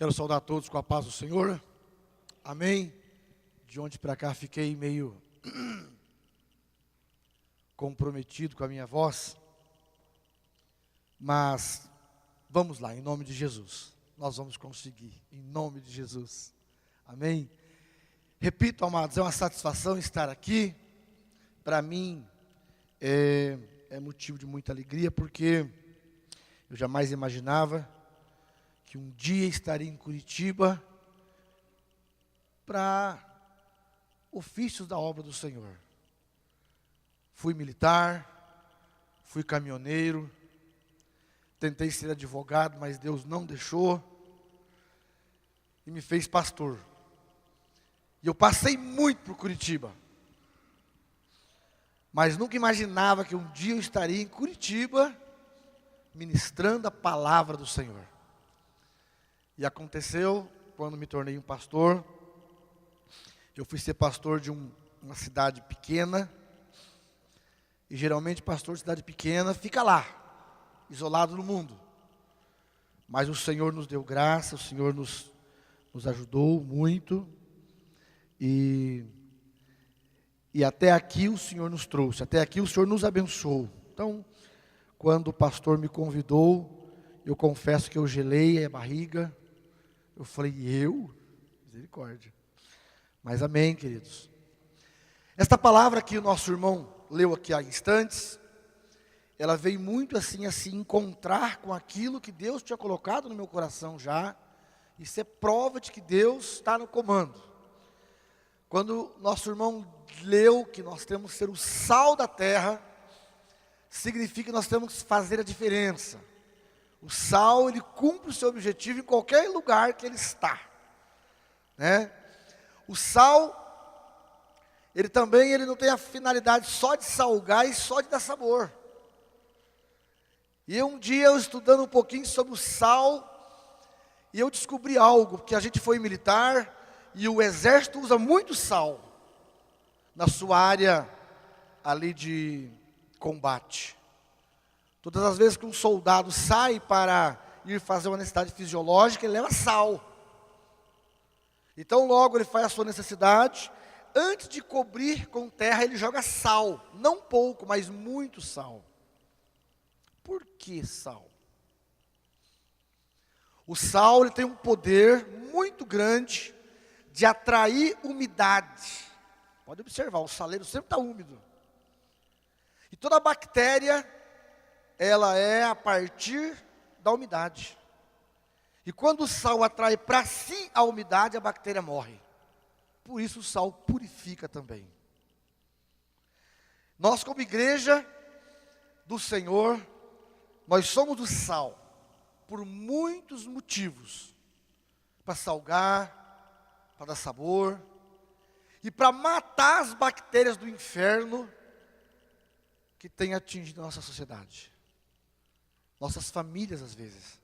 Quero saudar todos com a paz do Senhor. Amém. De onde para cá fiquei meio comprometido com a minha voz. Mas vamos lá, em nome de Jesus. Nós vamos conseguir, em nome de Jesus. Amém. Repito, amados, é uma satisfação estar aqui. Para mim é motivo de muita alegria, porque eu jamais imaginava que um dia estaria em Curitiba para ofícios da obra do Senhor. Fui militar, fui caminhoneiro, tentei ser advogado, mas Deus não deixou e me fez pastor. E eu passei muito por Curitiba, mas nunca imaginava que um dia eu estaria em Curitiba ministrando a palavra do Senhor. E aconteceu quando me tornei um pastor. Eu fui ser pastor de uma cidade pequena. E geralmente pastor de cidade pequena fica lá, isolado no mundo. Mas o Senhor nos deu graça, o Senhor nos ajudou muito. E até aqui o Senhor nos trouxe, até aqui o Senhor nos abençoou. Então, quando o pastor me convidou, eu confesso que eu gelei a barriga. Eu falei, misericórdia. Mas amém, queridos. Esta palavra que o nosso irmão leu aqui há instantes, ela veio muito assim encontrar com aquilo que Deus tinha colocado no meu coração já. Isso é prova de que Deus está no comando. Quando nosso irmão leu que nós temos que ser o sal da terra, significa que nós temos que fazer a diferença. O sal, ele cumpre o seu objetivo em qualquer lugar que ele está, né? O sal, ele não tem a finalidade só de salgar e só de dar sabor. E um dia eu estudando um pouquinho sobre o sal, e eu descobri algo, porque a gente foi militar, e o exército usa muito sal na sua área ali de combate. Todas as vezes que um soldado sai para ir fazer uma necessidade fisiológica, ele leva sal. Então logo ele faz a sua necessidade, antes de cobrir com terra ele joga sal, não pouco, mas muito sal. Por que sal? O sal, ele tem um poder muito grande de atrair umidade. Pode observar, o saleiro sempre está úmido. E toda bactéria, ela é a partir da umidade. E quando o sal atrai para si a umidade, a bactéria morre. Por isso o sal purifica também. Nós como igreja do Senhor, nós somos o sal, por muitos motivos. Para salgar, para dar sabor, e para matar as bactérias do inferno que tem atingido a nossa sociedade. Nossas famílias às vezes,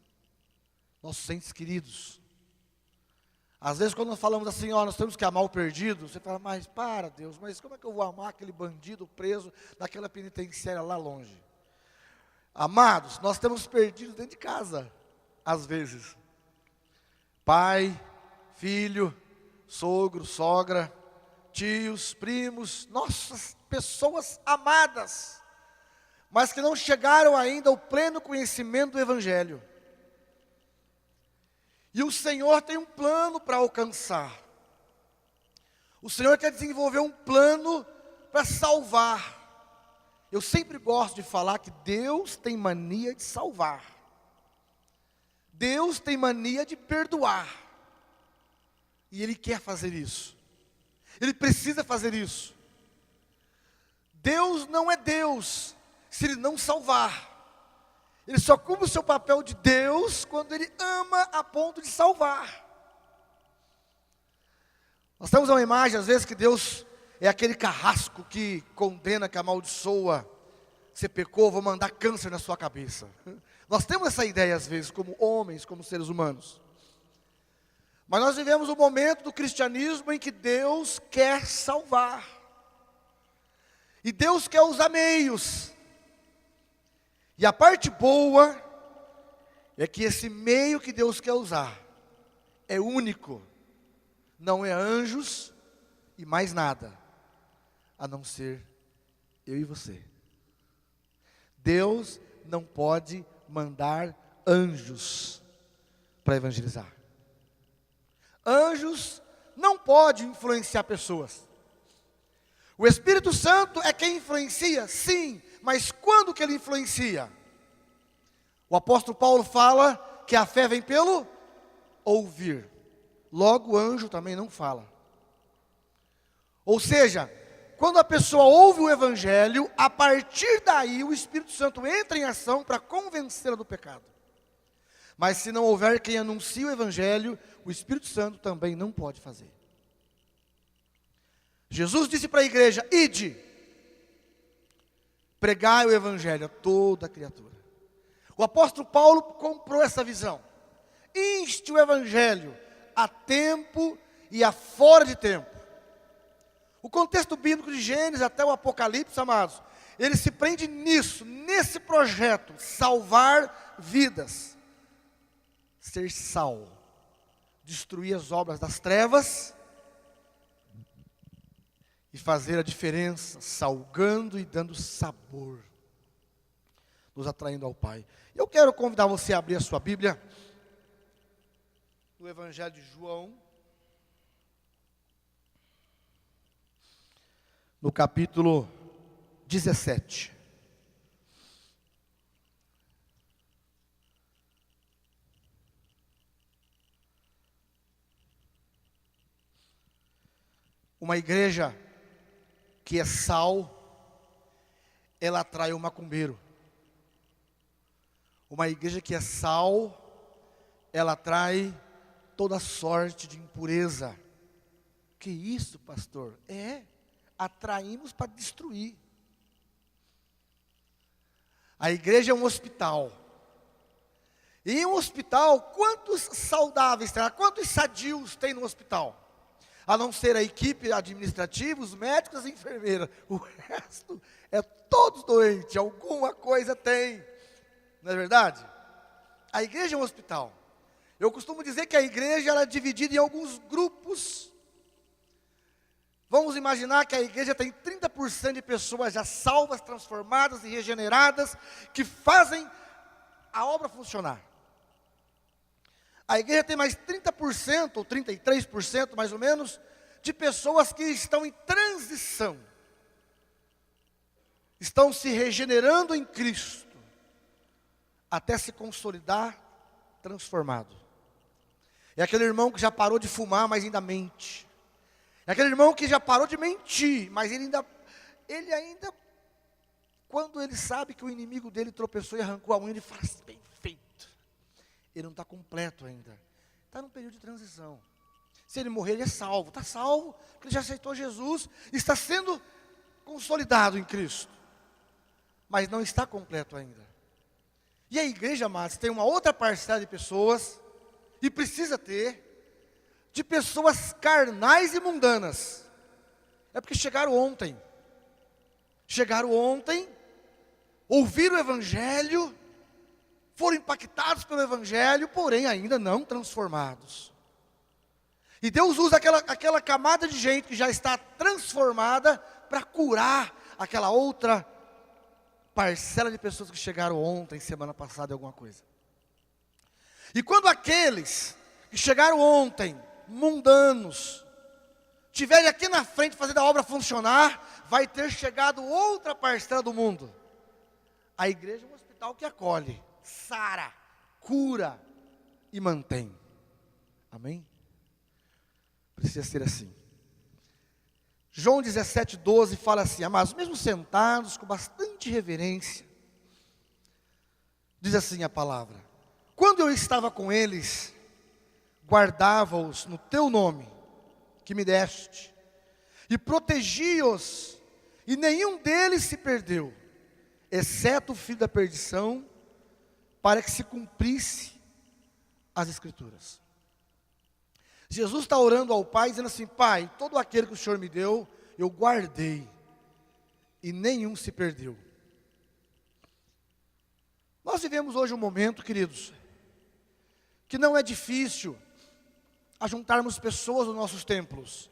nossos entes queridos. Às vezes quando nós falamos assim, nós temos que amar o perdido, você fala, mas para Deus, mas como é que eu vou amar aquele bandido preso naquela penitenciária lá longe? Amados, nós temos perdidos dentro de casa, às vezes. Pai, filho, sogro, sogra, tios, primos, nossas pessoas amadas, mas que não chegaram ainda ao pleno conhecimento do Evangelho. E o Senhor tem um plano para alcançar. O Senhor quer desenvolver um plano para salvar. Eu sempre gosto de falar que Deus tem mania de salvar. Deus tem mania de perdoar. E Ele quer fazer isso. Ele precisa fazer isso. Deus não é Deus se Ele não salvar. Ele só cumpre o seu papel de Deus quando Ele ama a ponto de salvar. Nós temos uma imagem às vezes que Deus é aquele carrasco que condena, que amaldiçoa. Você pecou, vou mandar câncer na sua cabeça. Nós temos essa ideia às vezes como homens, como seres humanos. Mas nós vivemos um momento do cristianismo em que Deus quer salvar. E Deus quer usar meios. E a parte boa é que esse meio que Deus quer usar é único, não é anjos e mais nada, a não ser eu e você. Deus não pode mandar anjos para evangelizar. Anjos não podem influenciar pessoas. O Espírito Santo é quem influencia, sim, mas quando que ele influencia? O apóstolo Paulo fala que a fé vem pelo ouvir. Logo, o anjo também não fala. Ou seja, quando a pessoa ouve o Evangelho, a partir daí o Espírito Santo entra em ação para convencê-la do pecado. Mas se não houver quem anuncie o Evangelho, o Espírito Santo também não pode fazer. Jesus disse para a igreja: ide, pregai o Evangelho a toda criatura. O apóstolo Paulo comprou essa visão. Inste o Evangelho a tempo e a fora de tempo. O contexto bíblico de Gênesis até o Apocalipse, amados, ele se prende nisso, nesse projeto, salvar vidas, ser sal, destruir as obras das trevas e fazer a diferença, salgando e dando sabor, nos atraindo ao Pai. Eu quero convidar você a abrir a sua Bíblia no Evangelho de João, no capítulo 17. Uma igreja que é sal, ela atrai o macumbeiro. Uma igreja que é sal, ela atrai toda sorte de impureza. Que isso, pastor? Atraímos para destruir. A igreja é um hospital. E em um hospital, quantos saudáveis terá? Quantos sadios tem no hospital? A não ser a equipe administrativa, os médicos, as enfermeiras. O resto é todos doentes, alguma coisa tem. Não é verdade? A igreja é um hospital. Eu costumo dizer que a igreja ela é dividida em alguns grupos. Vamos imaginar que a igreja tem 30% de pessoas já salvas, transformadas e regeneradas, que fazem a obra funcionar. A igreja tem mais 30%, ou 33% mais ou menos, de pessoas que estão em transição. Estão se regenerando em Cristo, até se consolidar transformado. É aquele irmão que já parou de fumar, mas ainda mente. É aquele irmão que já parou de mentir, mas ele ainda, quando ele sabe que o inimigo dele tropeçou e arrancou a unha, ele fala assim, bem feito. Ele não está completo ainda. Está num período de transição. Se ele morrer, ele é salvo. Está salvo, porque ele já aceitou Jesus, está sendo consolidado em Cristo. Mas não está completo ainda. E a igreja, amados, tem uma outra parcela de pessoas, e precisa ter, de pessoas carnais e mundanas. É porque chegaram ontem, ouviram o Evangelho, foram impactados pelo Evangelho, porém ainda não transformados. E Deus usa aquela camada de gente que já está transformada para curar aquela outra parcela de pessoas que chegaram ontem, semana passada, alguma coisa. E quando aqueles que chegaram ontem, mundanos, estiverem aqui na frente fazendo a obra funcionar, vai ter chegado outra parcela do mundo. A igreja é um hospital que acolhe, sara, cura e mantém. Amém? Precisa ser assim. João 17:12 fala assim, amados, mesmo sentados com bastante reverência, diz assim a palavra: quando eu estava com eles, guardava-os no teu nome, que me deste, e protegi-os, e nenhum deles se perdeu, exceto o filho da perdição, para que se cumprisse as Escrituras. Jesus está orando ao Pai, dizendo assim, Pai, todo aquele que o Senhor me deu, eu guardei, e nenhum se perdeu. Nós vivemos hoje um momento, queridos, que não é difícil a juntarmos pessoas nos nossos templos.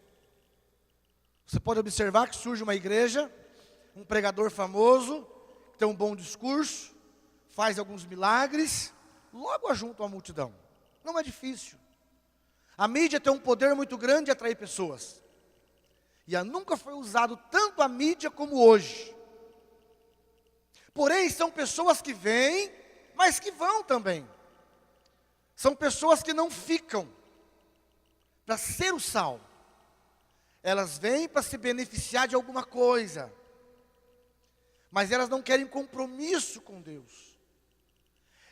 Você pode observar que surge uma igreja, um pregador famoso, que tem um bom discurso, faz alguns milagres, logo ajunta uma multidão. Não é difícil. A mídia tem um poder muito grande de atrair pessoas. E nunca foi usado tanto a mídia como hoje. Porém, são pessoas que vêm, mas que vão também. São pessoas que não ficam para ser o sal. Elas vêm para se beneficiar de alguma coisa. Mas elas não querem compromisso com Deus.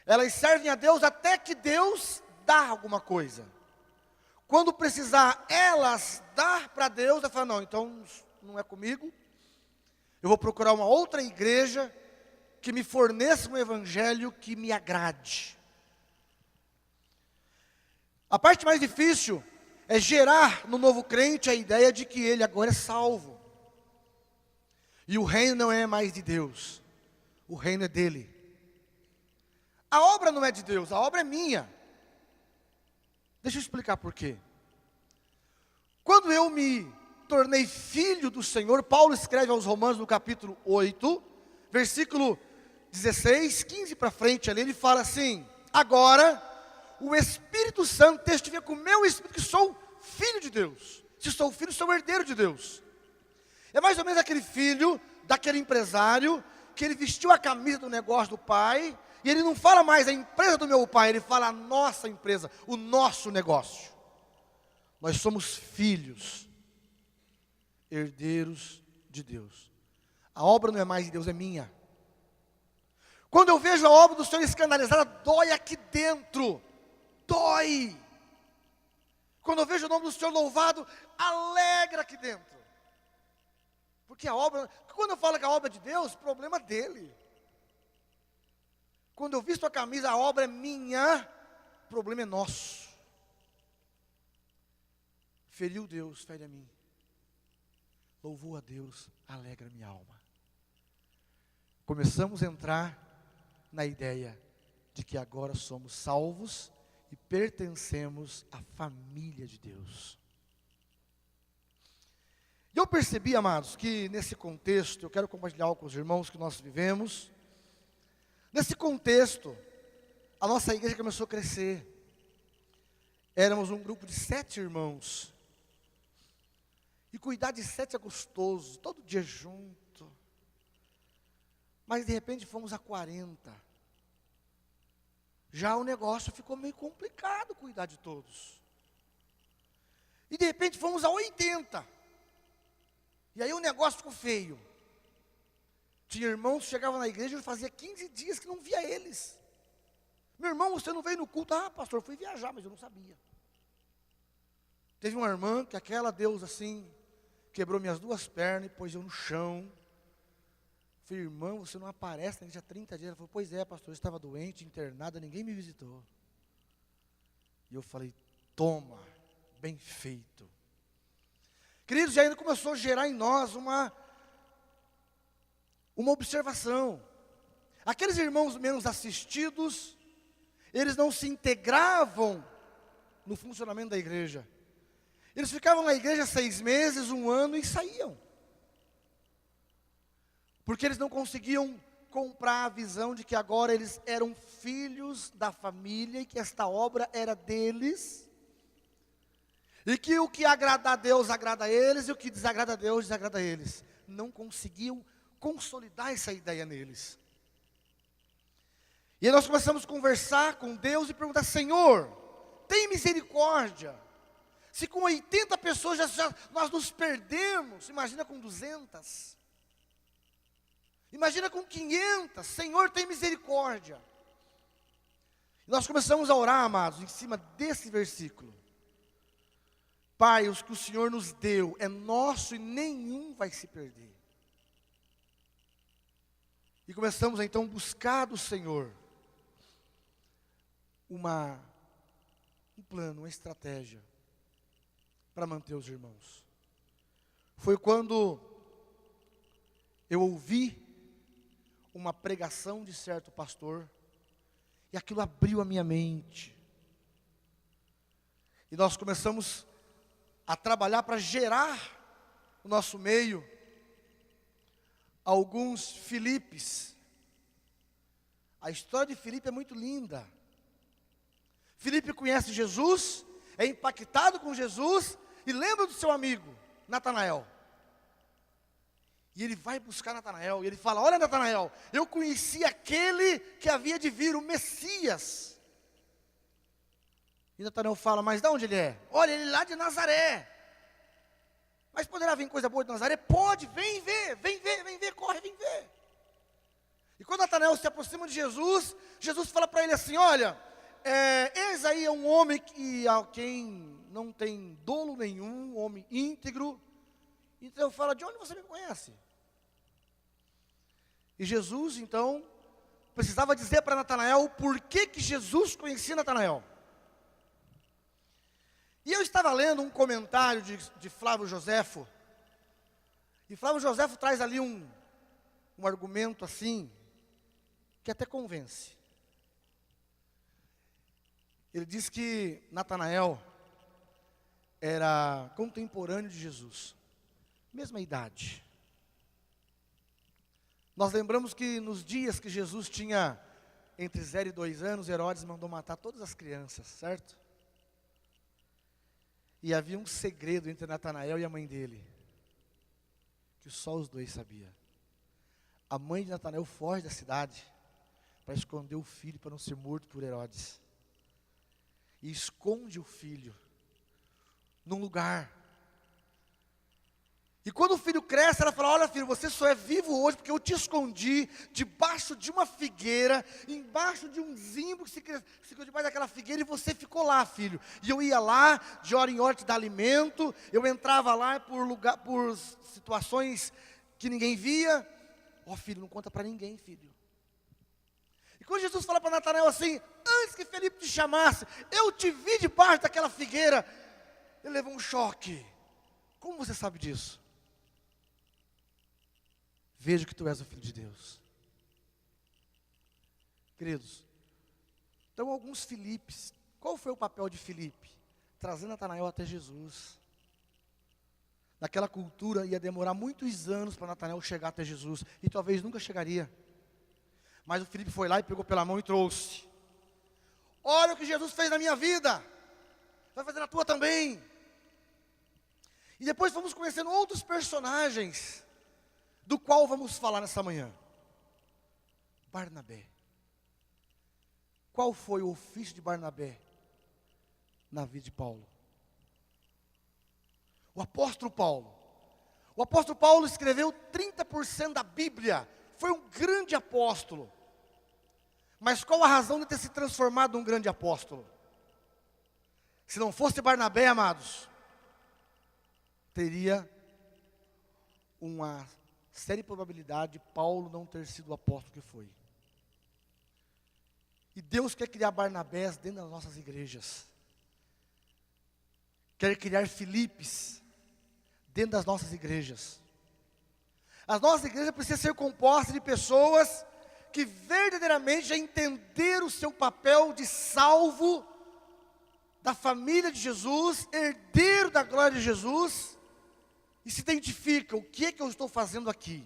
Elas servem a Deus até que Deus dá alguma coisa. Quando precisar elas dar para Deus, ela fala, não, então não é comigo. Eu vou procurar uma outra igreja que me forneça um evangelho que me agrade. A parte mais difícil é gerar no novo crente a ideia de que ele agora é salvo. E o reino não é mais de Deus, o reino é dele. A obra não é de Deus, a obra é minha. Deixa eu explicar por quê. Quando eu me tornei filho do Senhor, Paulo escreve aos Romanos no capítulo 8, versículo 16, 15 para frente ali, ele fala assim: agora o Espírito Santo testifica com o meu espírito que sou filho de Deus. Se sou filho, sou herdeiro de Deus. É mais ou menos aquele filho daquele empresário que ele vestiu a camisa do negócio do pai, e ele não fala mais a empresa do meu pai, ele fala a nossa empresa, o nosso negócio. Nós somos filhos, herdeiros de Deus. A obra não é mais de Deus, é minha. Quando eu vejo a obra do Senhor escandalizada, dói aqui dentro. Dói. Quando eu vejo o nome do Senhor louvado, alegra aqui dentro. Porque a obra, quando eu falo que a obra é de Deus, o problema é dele. Quando eu visto a camisa, a obra é minha, o problema é nosso. Feriu Deus, fere a mim. Louvou a Deus, alegra minha alma. Começamos a entrar na ideia de que agora somos salvos e pertencemos à família de Deus. E eu percebi, amados, que nesse contexto, eu quero compartilhar com os irmãos que nós vivemos. Nesse contexto, a nossa igreja começou a crescer. Éramos um grupo de 7 irmãos. E cuidar de 7 é gostoso, todo dia junto. Mas de repente fomos a 40. Já o negócio ficou meio complicado cuidar de todos. E de repente fomos a 80. E aí o negócio ficou feio. Tinha irmãos que chegavam na igreja e fazia 15 dias que não via eles. Meu irmão, você não veio no culto? Ah, pastor, eu fui viajar, mas eu não sabia. Teve uma irmã que aquela Deus assim, quebrou minhas 2 pernas e pôs eu no chão. Falei, irmão, você não aparece na igreja há 30 dias. Ela falou, pois é, pastor, eu estava doente, internada, ninguém me visitou. E eu falei, toma, bem feito. Queridos, já ainda começou a gerar em nós uma observação. Aqueles irmãos menos assistidos, eles não se integravam no funcionamento da igreja. Eles ficavam na igreja 6 meses, 1 ano e saíam. Porque eles não conseguiam comprar a visão de que agora eles eram filhos da família e que esta obra era deles. E que o que agrada a Deus agrada a eles e o que desagrada a Deus desagrada a eles. Não conseguiam consolidar essa ideia neles. E aí nós começamos a conversar com Deus e perguntar, Senhor, tem misericórdia. Se com 80 pessoas nós nos perdemos, imagina com 200. Imagina com 500, Senhor, tem misericórdia. E nós começamos a orar, amados, em cima desse versículo. Pai, os que o Senhor nos deu é nosso e nenhum vai se perder. E começamos a então buscar do Senhor um plano, uma estratégia para manter os irmãos. Foi quando eu ouvi uma pregação de certo pastor, e aquilo abriu a minha mente. E nós começamos a trabalhar para gerar no nosso meio alguns Filipes. A história de Filipe é muito linda. Filipe conhece Jesus, é impactado com Jesus e lembra do seu amigo, Natanael. E ele vai buscar Natanael e ele fala: olha, Natanael, eu conheci aquele que havia de vir, o Messias. E Natanael fala: mas de onde ele é? Olha, ele é lá de Nazaré. Mas poderá vir coisa boa de Nazaré? Pode, vem ver, corre, vem ver. E quando Natanael se aproxima de Jesus, Jesus fala para ele assim: olha, eis aí é um homem a quem não tem dolo nenhum, um homem íntegro. Então fala: de onde você me conhece? E Jesus então precisava dizer para Natanael o porquê que Jesus conhecia Natanael. E eu estava lendo um comentário de Flávio Joséfo, e Flávio Joséfo traz ali um argumento assim, que até convence. Ele diz que Natanael era contemporâneo de Jesus, mesma idade. Nós lembramos que nos dias que Jesus tinha entre 0 e 2 anos, Herodes mandou matar todas as crianças, certo? E havia um segredo entre Natanael e a mãe dele, que só os dois sabiam. A mãe de Natanael foge da cidade para esconder o filho, para não ser morto por Herodes. E esconde o filho num lugar. E quando o filho cresce, ela fala: olha, filho, você só é vivo hoje porque eu te escondi debaixo de uma figueira, embaixo de um zimbro que se ficou debaixo daquela figueira, e você ficou lá, filho. E eu ia lá, de hora em hora te dar alimento, eu entrava lá por situações que ninguém via. Ó, filho, não conta para ninguém, filho. E quando Jesus fala para Natanael assim: antes que Felipe te chamasse, eu te vi debaixo daquela figueira, ele levou um choque. Como você sabe disso? Vejo que tu és o Filho de Deus. Queridos, então alguns Filipes. Qual foi o papel de Filipe? Trazer Natanael até Jesus. Naquela cultura ia demorar muitos anos para Natanael chegar até Jesus, e talvez nunca chegaria. Mas o Filipe foi lá e pegou pela mão e trouxe. Olha o que Jesus fez na minha vida, vai fazer na tua também. E depois vamos conhecendo outros personagens, do qual vamos falar nessa manhã. Barnabé. Qual foi o ofício de Barnabé na vida de Paulo? O apóstolo Paulo. O apóstolo Paulo escreveu 30% da Bíblia. Foi um grande apóstolo. Mas qual a razão de ter se transformado num grande apóstolo? Se não fosse Barnabé, amados, teria uma séria probabilidade de Paulo não ter sido o apóstolo que foi. E Deus quer criar Barnabés dentro das nossas igrejas. Quer criar Filipes dentro das nossas igrejas. As nossas igrejas precisam ser compostas de pessoas que verdadeiramente já entenderam o seu papel de salvo da família de Jesus, herdeiro da glória de Jesus, e se identifica: o que é que eu estou fazendo aqui?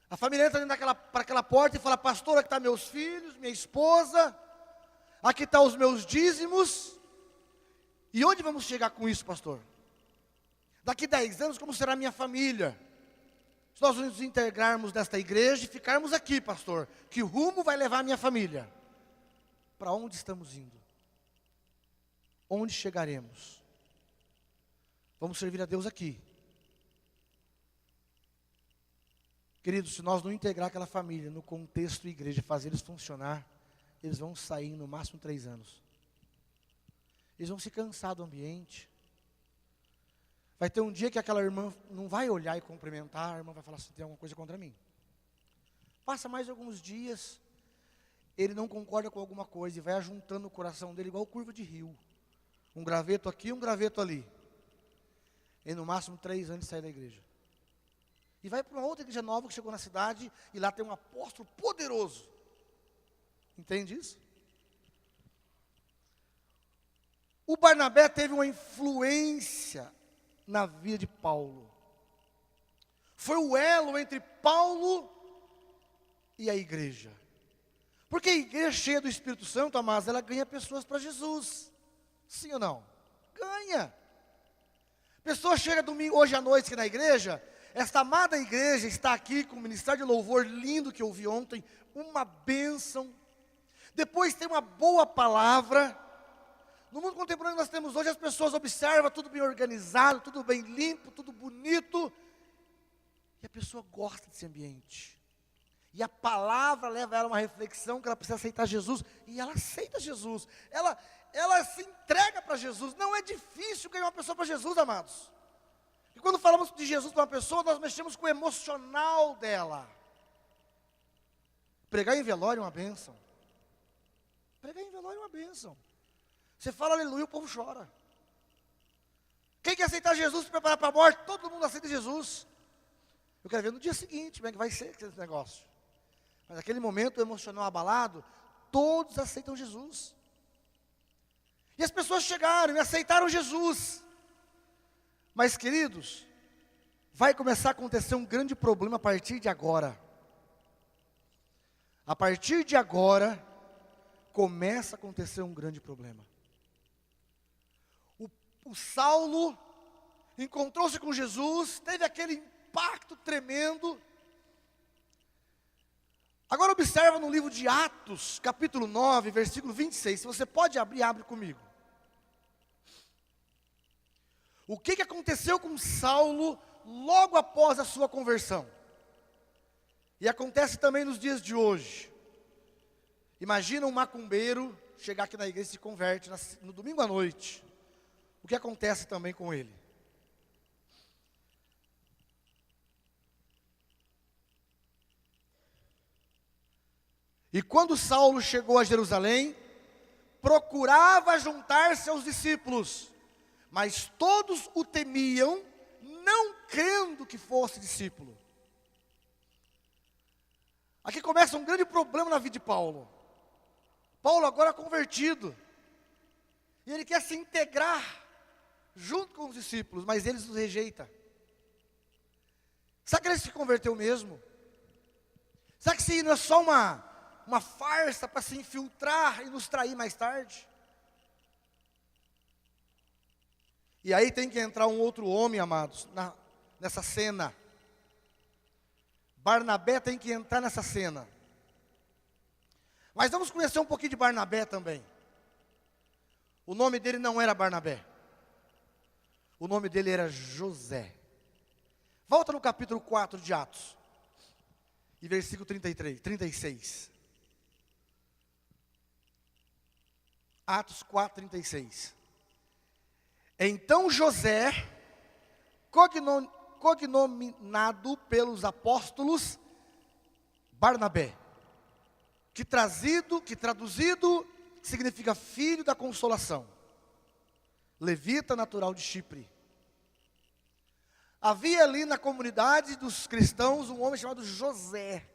A família entra para aquela porta e fala: pastor, aqui estão meus filhos, minha esposa, aqui estão os meus dízimos. E onde vamos chegar com isso, pastor? Daqui 10 anos, como será a minha família? Se nós nos integrarmos nesta igreja e ficarmos aqui, pastor, que rumo vai levar a minha família? Para onde estamos indo? Onde chegaremos? Vamos servir a Deus aqui. Queridos, se nós não integrar aquela família no contexto igreja, fazer eles funcionar, eles vão sair no máximo 3 anos. Eles vão se cansar do ambiente. Vai ter um dia que aquela irmã não vai olhar e cumprimentar, a irmã vai falar assim: tem alguma coisa contra mim. Passa mais alguns dias, ele não concorda com alguma coisa e vai ajuntando o coração dele igual curva de rio. Um graveto aqui, um graveto ali. E no máximo 3 anos sai da igreja. E vai para uma outra igreja nova que chegou na cidade, e lá tem um apóstolo poderoso. Entende isso? O Barnabé teve uma influência na vida de Paulo. Foi o elo entre Paulo e a igreja. Porque a igreja cheia do Espírito Santo, amados, ela ganha pessoas para Jesus. Sim ou não? Ganha. Pessoa chega domingo, hoje à noite aqui na igreja, esta amada igreja está aqui com o ministério de louvor lindo que eu vi ontem, uma bênção. Depois tem uma boa palavra. No mundo contemporâneo que nós temos hoje, as pessoas observam tudo bem organizado, tudo bem limpo, tudo bonito. E a pessoa gosta desse ambiente. E a palavra leva ela a uma reflexão que ela precisa aceitar Jesus. E ela aceita Jesus. Ela se entrega para Jesus. Não é difícil ganhar uma pessoa para Jesus, amados. E quando falamos de Jesus para uma pessoa, nós mexemos com o emocional dela. Pregar em velório é uma bênção. Pregar em velório é uma bênção. Você fala aleluia, o povo chora. Quem quer aceitar Jesus, se preparar para a morte, todo mundo aceita Jesus. Eu quero ver no dia seguinte, como é que vai ser esse negócio. Mas naquele momento emocional abalado, todos aceitam Jesus. E as pessoas chegaram e aceitaram Jesus. Mas, queridos, vai começar a acontecer um grande problema a partir de agora. A partir de agora, começa a acontecer um grande problema. O Saulo encontrou-se com Jesus, teve aquele impacto tremendo. Agora observa no livro de Atos, capítulo 9, versículo 26. Se você pode abrir, abre comigo. O que aconteceu com Saulo logo após a sua conversão? E acontece também nos dias de hoje. Imagina um macumbeiro chegar aqui na igreja e se converte no domingo à noite. O que acontece também com ele? E quando Saulo chegou a Jerusalém, procurava juntar-se aos discípulos, mas todos o temiam, não crendo que fosse discípulo. Aqui começa um grande problema na vida de Paulo. Paulo agora é convertido, e ele quer se integrar junto com os discípulos, mas eles os rejeitam. Será que ele se converteu mesmo? Será que isso não é só uma farsa para se infiltrar e nos trair mais tarde? E aí tem que entrar um outro homem, amados, nessa cena. Barnabé tem que entrar nessa cena. Mas vamos conhecer um pouquinho de Barnabé também. O nome dele não era Barnabé. O nome dele era José. Volta no capítulo 4 de Atos. E versículo 36. Atos 4, 36. Então José, cognominado pelos apóstolos Barnabé, que traduzido significa filho da consolação, levita natural de Chipre. Havia ali na comunidade dos cristãos um homem chamado José.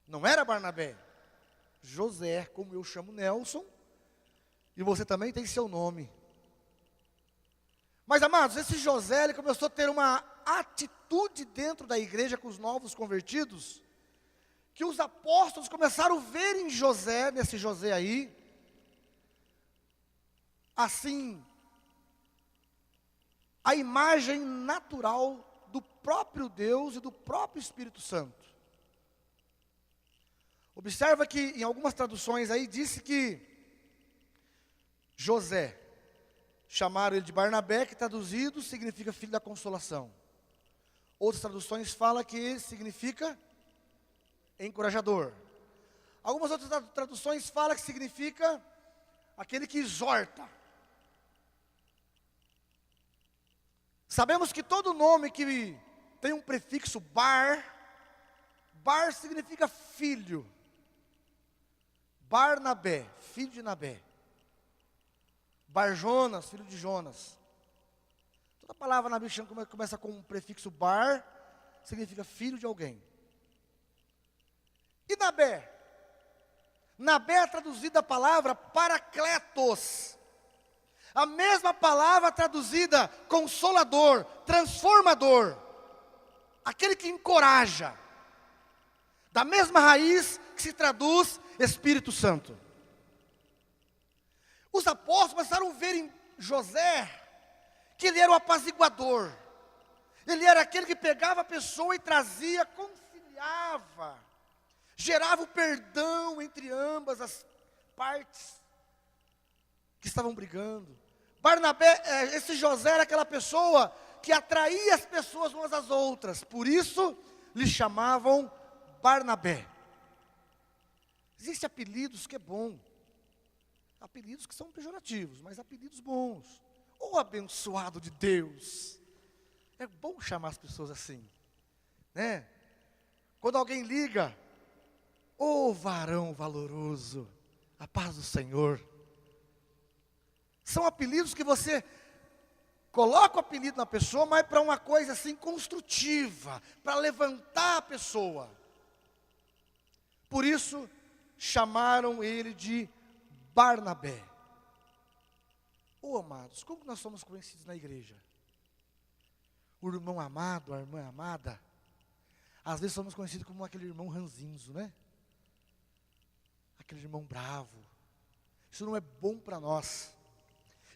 Não era Barnabé. José, como eu chamo Nelson, e você também tem seu nome. Mas, amados, esse José, ele começou a ter uma atitude dentro da igreja com os novos convertidos, que os apóstolos começaram a ver em José, nesse José aí, assim, a imagem natural do próprio Deus e do próprio Espírito Santo. Observa que em algumas traduções aí disse que José, chamaram ele de Barnabé, que traduzido significa filho da consolação. Outras traduções falam que significa encorajador. Algumas outras traduções falam que significa aquele que exorta. Sabemos que todo nome que tem um prefixo bar significa filho. Barnabé, filho de Nabé. Bar-Jonas, filho de Jonas. Toda palavra na Bíblia que começa com um prefixo bar, significa filho de alguém. E Nabé? Nabé é traduzida a palavra paracletos, A mesma palavra traduzida consolador, transformador, aquele que encoraja, da mesma raiz que se traduz Espírito Santo. Os apóstolos começaram a ver em José que ele era o apaziguador. Ele era aquele que pegava a pessoa e trazia, conciliava, gerava o perdão entre ambas as partes que estavam brigando. Barnabé, esse José era aquela pessoa que atraía as pessoas umas às outras, por isso lhe chamavam Barnabé. Existem apelidos que é bom, apelidos que são pejorativos, mas apelidos bons. O abençoado de Deus, é bom chamar as pessoas assim, né? Quando alguém liga, ô varão valoroso, a paz do Senhor. São apelidos que você coloca o apelido na pessoa, mas para uma coisa assim construtiva, para levantar a pessoa. Por isso, chamaram ele de Barnabé. Oh, amados, como nós somos conhecidos na igreja? O irmão amado, a irmã amada. Às vezes somos conhecidos como aquele irmão ranzinzo, né? Aquele irmão bravo. Isso não é bom para nós.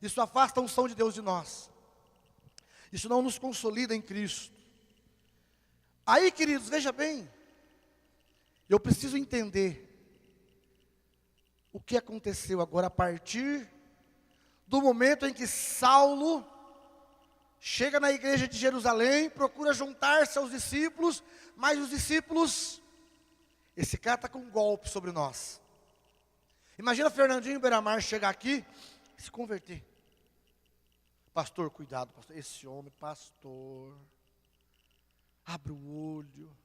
Isso afasta a unção de Deus de nós. Isso não nos consolida em Cristo. Aí, queridos, veja bem. Eu preciso entender o que aconteceu agora a partir do momento em que Saulo chega na igreja de Jerusalém, procura juntar-se aos discípulos, mas os discípulos, esse cara está com um golpe sobre nós. Imagina Fernandinho Beiramar chegar aqui e se converter. Pastor, cuidado, pastor. Esse homem, pastor, abre o olho.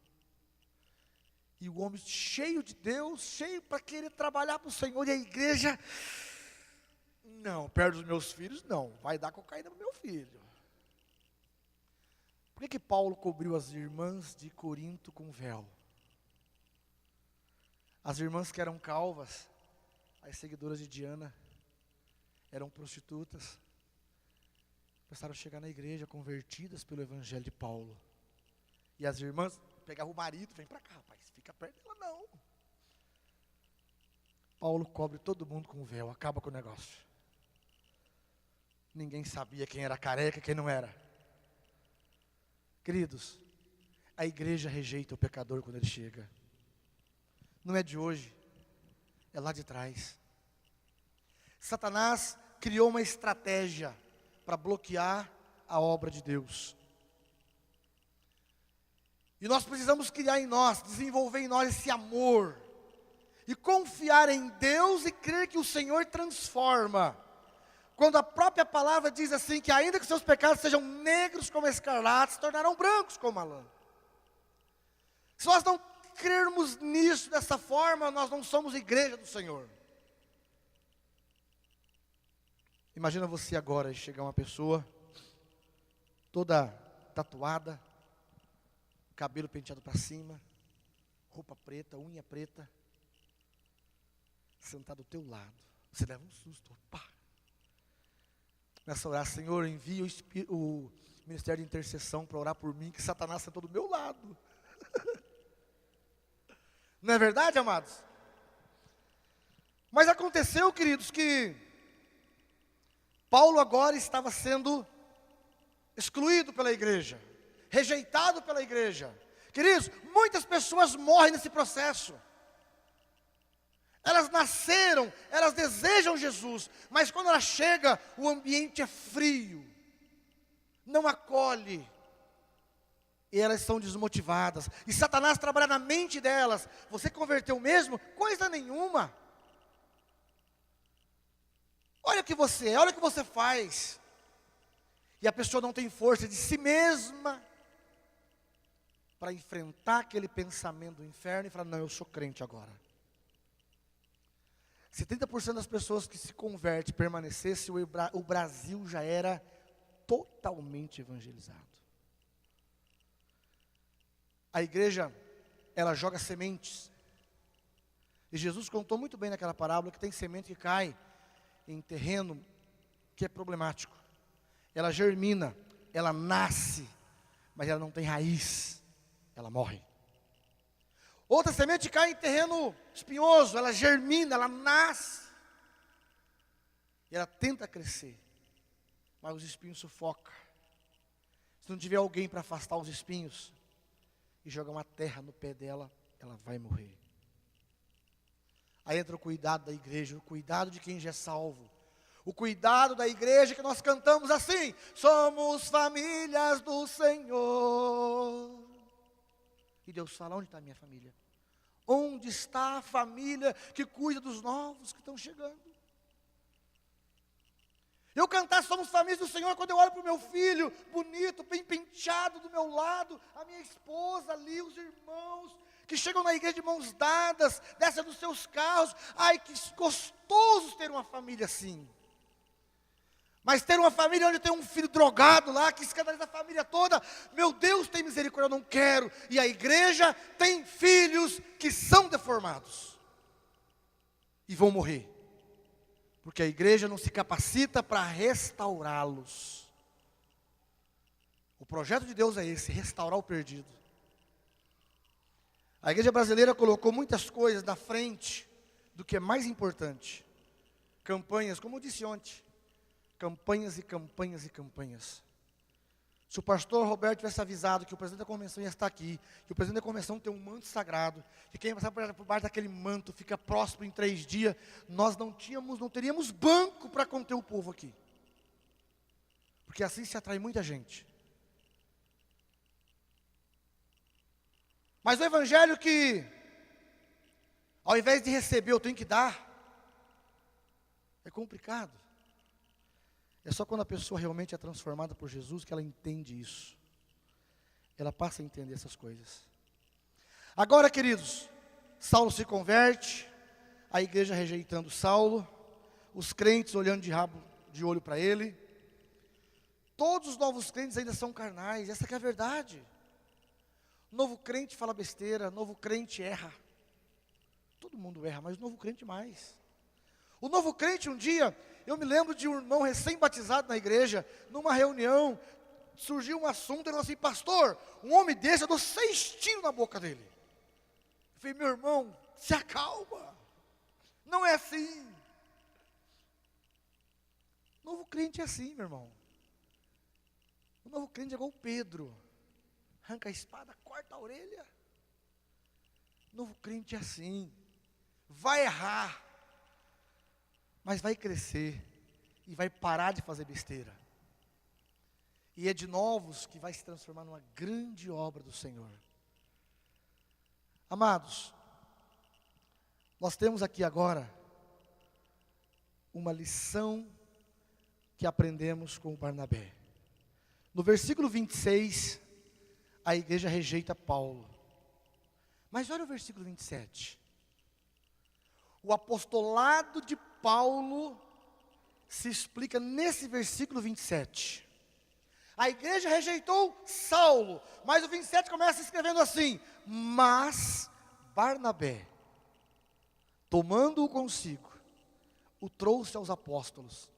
E o homem cheio de Deus, cheio para querer trabalhar para o Senhor. E a igreja, não, perto dos meus filhos, não. Vai dar cocaína para o meu filho. Por que Paulo cobriu as irmãs de Corinto com véu? As irmãs que eram calvas, as seguidoras de Diana, eram prostitutas. Começaram a chegar na igreja convertidas pelo evangelho de Paulo. E as irmãs pegavam o marido, vem para cá, rapaz, fica perto dela não. Paulo cobre todo mundo com o véu, acaba com o negócio. Ninguém sabia quem era careca e quem não era. Queridos, a igreja rejeita o pecador quando ele chega. Não é de hoje, é lá de trás. Satanás criou uma estratégia para bloquear a obra de Deus. E nós precisamos criar em nós, desenvolver em nós esse amor, e confiar em Deus e crer que o Senhor transforma. Quando a própria palavra diz assim, que ainda que seus pecados sejam negros como escarlate, se tornarão brancos como a lã. Se nós não crermos nisso dessa forma, nós não somos igreja do Senhor. Imagina você agora chegar uma pessoa toda tatuada, cabelo penteado para cima, roupa preta, unha preta, sentado do teu lado. Você leva um susto, pá. Começa a orar, Senhor, envia o ministério de intercessão para orar por mim, que Satanás sentou do meu lado. Não é verdade, amados? Mas aconteceu, queridos, que Paulo agora estava sendo excluído pela igreja, rejeitado pela igreja. Queridos, muitas pessoas morrem nesse processo. Elas nasceram, elas desejam Jesus, mas quando ela chega, o ambiente é frio, não acolhe, e elas são desmotivadas, e Satanás trabalha na mente delas. Você converteu mesmo? Coisa nenhuma. Olha o que você é, olha o que você faz. E a pessoa não tem força de si mesma para enfrentar aquele pensamento do inferno e falar, não, eu sou crente agora. Se 30% das pessoas que se convertem permanecesse, o Brasil já era totalmente evangelizado. A igreja, ela joga sementes. E Jesus contou muito bem naquela parábola que tem semente que cai em terreno que é problemático. Ela germina, ela nasce, mas ela não tem raiz, ela morre. Outra semente cai em terreno espinhoso, ela germina, ela nasce, e ela tenta crescer, mas os espinhos sufocam. Se não tiver alguém para afastar os espinhos e jogar uma terra no pé dela, ela vai morrer. Aí entra o cuidado da igreja, o cuidado de quem já é salvo. O cuidado da igreja que nós cantamos assim: somos famílias do Senhor. E Deus fala: onde está a minha família? Onde está a família que cuida dos novos que estão chegando? Eu cantar somos famílias do Senhor quando eu olho para o meu filho, bonito, bem penteado do meu lado, a minha esposa ali, os irmãos, que chegam na igreja de mãos dadas, descem dos seus carros. Ai, que gostoso ter uma família assim. Mas ter uma família onde tem um filho drogado lá, que escandaliza a família toda, meu Deus, tem misericórdia, eu não quero. E a igreja tem filhos que são deformados e vão morrer, porque a igreja não se capacita para restaurá-los. O projeto de Deus é esse: restaurar o perdido. A igreja brasileira colocou muitas coisas na frente do que é mais importante. Campanhas, como eu disse ontem, campanhas e campanhas e campanhas. Se o pastor Roberto tivesse avisado que o presidente da convenção ia estar aqui, que o presidente da convenção tem um manto sagrado, que quem passar por baixo daquele manto fica próspero em 3 dias, nós não teríamos banco para conter o povo aqui. Porque assim se atrai muita gente. Mas o evangelho que, ao invés de receber, eu tenho que dar, é complicado. É só quando a pessoa realmente é transformada por Jesus que ela entende isso. Ela passa a entender essas coisas. Agora, queridos, Saulo se converte, a igreja rejeitando Saulo, os crentes olhando de olho para ele. Todos os novos crentes ainda são carnais, essa que é a verdade. Novo crente fala besteira, novo crente erra. Todo mundo erra, mas o novo crente mais. O novo crente, um dia, eu me lembro de um irmão recém-batizado na igreja, numa reunião, surgiu um assunto, ele falou assim: pastor, um homem desse, eu dou 6 tiros na boca dele. Eu falei: meu irmão, se acalma, não é assim. O novo crente é assim, meu irmão. O novo crente é igual o Pedro. Arranca a espada, corta a orelha. Novo crente é assim. Vai errar, mas vai crescer. E vai parar de fazer besteira. E é de novos que vai se transformar numa grande obra do Senhor. Amados, nós temos aqui agora uma lição que aprendemos com o Barnabé. No versículo 26, a igreja rejeita Paulo. Mas olha o versículo 27. O apostolado de Paulo se explica nesse versículo 27. A igreja rejeitou Saulo, mas o 27 começa escrevendo assim: mas Barnabé, tomando-o consigo, o trouxe aos apóstolos,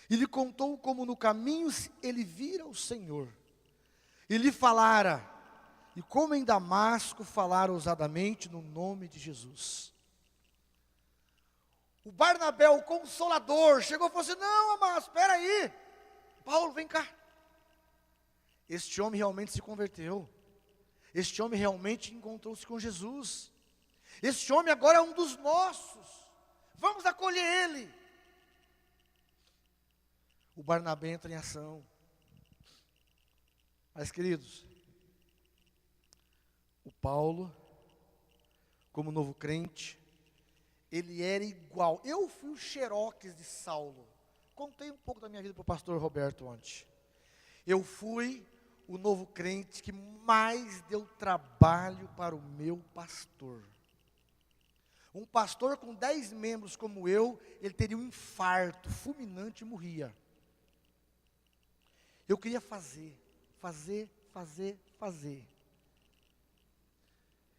e lhe contou como no caminho ele vira o Senhor, e lhe falara, e como em Damasco falara ousadamente no nome de Jesus. O Barnabé, o consolador, chegou e falou assim: não, amados, espera aí, Paulo, vem cá. Este homem realmente se converteu. Este homem realmente encontrou-se com Jesus. Este homem agora é um dos nossos. Vamos acolher ele. O Barnabé entra em ação. Mas, queridos, o Paulo, como novo crente, ele era igual. Eu fui o xerox de Saulo. Contei um pouco da minha vida para o pastor Roberto ontem. Eu fui o novo crente que mais deu trabalho para o meu pastor. Um pastor com 10 membros como eu, ele teria um infarto fulminante e morria. Eu queria fazer.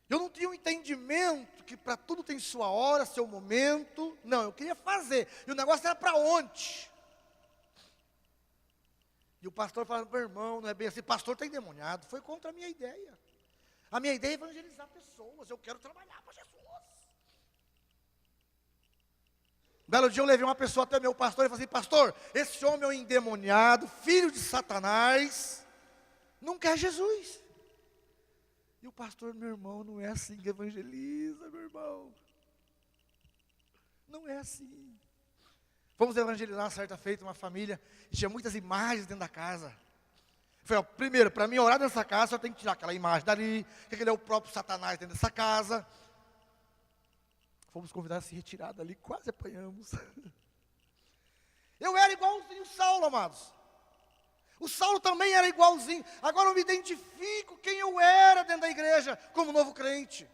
Eu não tinha um entendimento que para tudo tem sua hora, seu momento. Não, eu queria fazer. E o negócio era para ontem. E o pastor falando, meu irmão, não é bem assim, pastor está endemoniado. Foi contra a minha ideia. A minha ideia é evangelizar pessoas, eu quero trabalhar para Jesus. Um belo dia eu levei uma pessoa até meu pastor e falei assim, pastor, esse homem é um endemoniado, filho de Satanás, não quer Jesus. E o pastor, meu irmão, não é assim que evangeliza, meu irmão. Não é assim. Fomos evangelizar uma certa feita, uma família, e tinha muitas imagens dentro da casa. Falei, ó, primeiro, para mim orar nessa casa, eu tenho que tirar aquela imagem dali, que aquele é o próprio Satanás dentro dessa casa. Fomos convidados a se retirar dali, quase apanhamos. Eu era igualzinho o Saulo, amados. O Saulo também era igualzinho. Agora eu me identifico quem eu era dentro da igreja, como novo crente.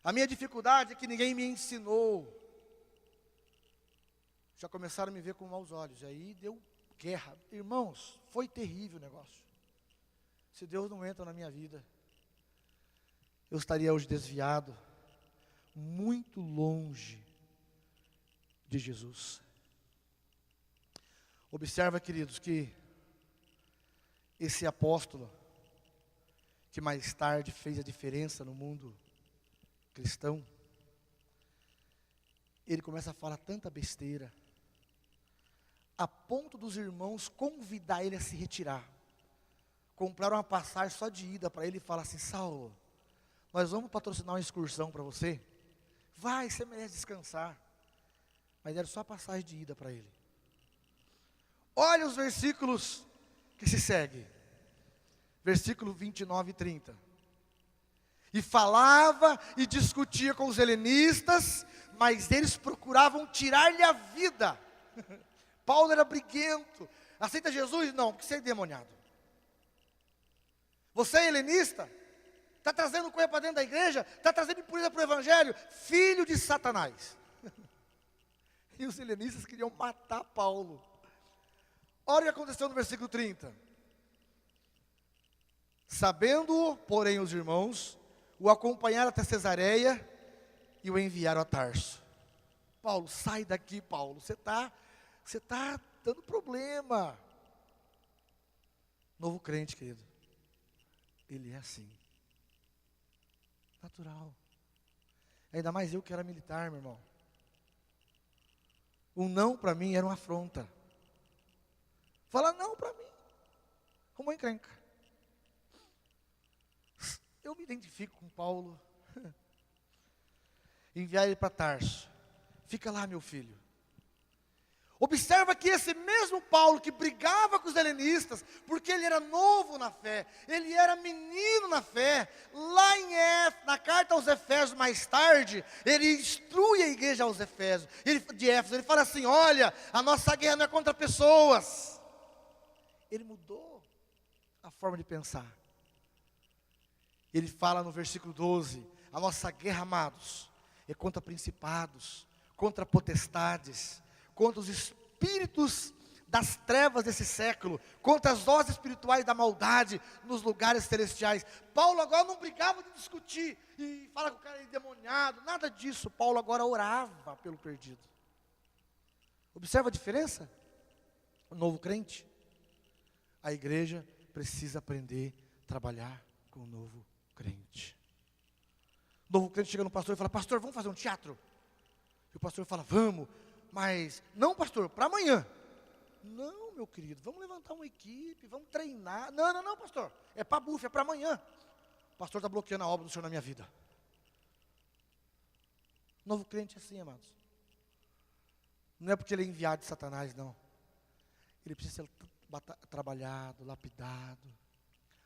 A minha dificuldade é que ninguém me ensinou. Já começaram a me ver com maus olhos. E aí deu guerra. Irmãos, foi terrível o negócio. Se Deus não entra na minha vida, eu estaria hoje desviado, muito longe de Jesus. Observa, queridos, que esse apóstolo, que mais tarde fez a diferença no mundo cristão, ele começa a falar tanta besteira, a ponto dos irmãos convidar ele a se retirar. Compraram uma passagem só de ida para ele e falar assim, Saulo, nós vamos patrocinar uma excursão para você? Vai, você merece descansar. Mas era só a passagem de ida para ele. Olha os versículos que se seguem. Versículo 29 e 30. E falava e discutia com os helenistas, mas eles procuravam tirar-lhe a vida. Paulo era briguento. Aceita Jesus? Não, porque você é endemoniado. Você é helenista? Está trazendo coisa para dentro da igreja? Está trazendo impureza para o evangelho? Filho de Satanás. E os helenistas queriam matar Paulo. Olha o que aconteceu no versículo 30. Sabendo, porém, os irmãos, o acompanharam até Cesareia e o enviaram a Tarso. Paulo, sai daqui, Paulo, você tá dando problema. Novo crente, querido, ele é assim, natural. Ainda mais eu que era militar, meu irmão. O não para mim era uma afronta. Fala não para mim, uma encrenca. Eu me identifico com Paulo. Enviar ele para Tarso. Fica lá, meu filho. Observa que esse mesmo Paulo que brigava com os helenistas, porque ele era novo na fé, ele era menino na fé, lá na carta aos Efésios mais tarde, ele instrui a igreja aos Efésios, de Éfeso, ele fala assim, olha, a nossa guerra não é contra pessoas. Ele mudou a forma de pensar. Ele fala no versículo 12, a nossa guerra, amados, é contra principados, contra potestades, contra os espíritos das trevas desse século, contra as hostes espirituais da maldade nos lugares celestiais. Paulo agora não brigava de discutir, e fala que o cara é endemoniado, nada disso. Paulo agora orava pelo perdido. Observa a diferença? O novo crente, a igreja precisa aprender a trabalhar com o novo crente. O novo crente chega no pastor e fala, pastor, vamos fazer um teatro? E o pastor fala, vamos, mas, não pastor, para amanhã. Não, meu querido, vamos levantar uma equipe, vamos treinar. Não, pastor, é para bufe, é para amanhã. O pastor está bloqueando a obra do Senhor na minha vida. O novo crente é assim, amados. Não é porque ele é enviado de Satanás, não. Ele precisa ser trabalhado, lapidado.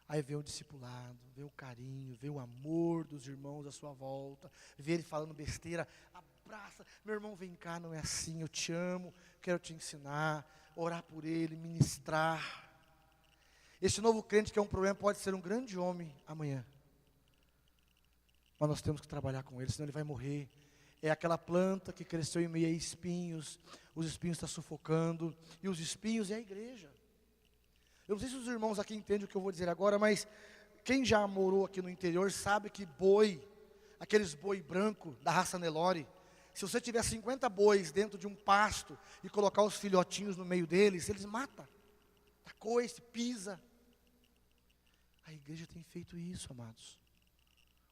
Aí vê o discipulado, vê o carinho, vê o amor dos irmãos à sua volta, vê ele falando besteira, abraça, meu irmão, vem cá, não é assim, eu te amo, quero te ensinar, orar por ele, ministrar. Esse novo crente que é um problema pode ser um grande homem amanhã, mas nós temos que trabalhar com ele, senão ele vai morrer. É aquela planta que cresceu em meio a espinhos, os espinhos estão sufocando, e os espinhos é a igreja. Eu não sei se os irmãos aqui entendem o que eu vou dizer agora, mas quem já morou aqui no interior sabe que boi, aqueles boi branco da raça Nelore, Se você tiver 50 bois dentro de um pasto e colocar os filhotinhos no meio deles, eles matam. Dá coice, pisa. A igreja tem feito isso, amados,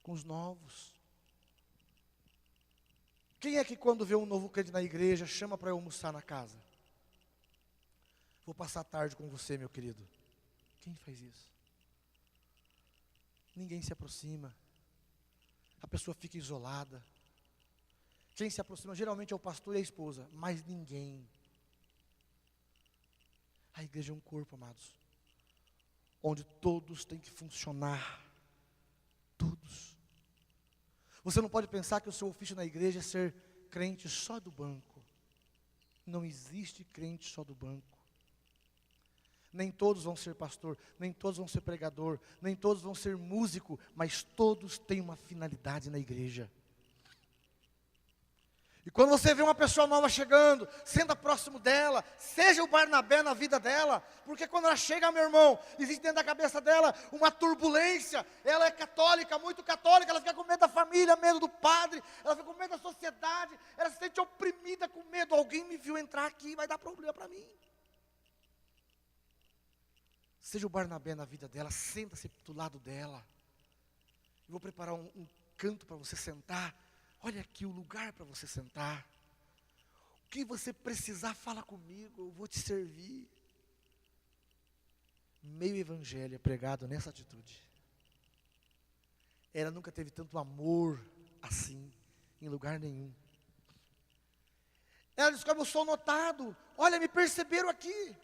com os novos. Quem é que quando vê um novo crente na igreja, chama para eu almoçar na casa? Vou passar a tarde com você, meu querido. Quem faz isso? Ninguém se aproxima. A pessoa fica isolada. Quem se aproxima geralmente é o pastor e a esposa, mas ninguém. A igreja é um corpo, amados, onde todos têm que funcionar. Todos. Você não pode pensar que o seu ofício na igreja é ser crente só do banco. Não existe crente só do banco. Nem todos vão ser pastor, nem todos vão ser pregador, nem todos vão ser músico, mas todos têm uma finalidade na igreja. E quando você vê uma pessoa nova chegando, senta próximo dela, seja o Barnabé na vida dela, porque quando ela chega, meu irmão, existe dentro da cabeça dela uma turbulência. Ela é católica, muito católica, ela fica com medo da família, medo do padre, ela fica com medo da sociedade, ela se sente oprimida com medo. Alguém me viu entrar aqui, vai dar problema para mim. Seja o Barnabé na vida dela, senta-se do lado dela. Eu vou preparar um canto para você sentar. Olha aqui o lugar para você sentar. O que você precisar, fala comigo, eu vou te servir. Meio evangelho é pregado nessa atitude. Ela nunca teve tanto amor assim, em lugar nenhum. Ela diz: eu sou notado, olha, me perceberam aqui.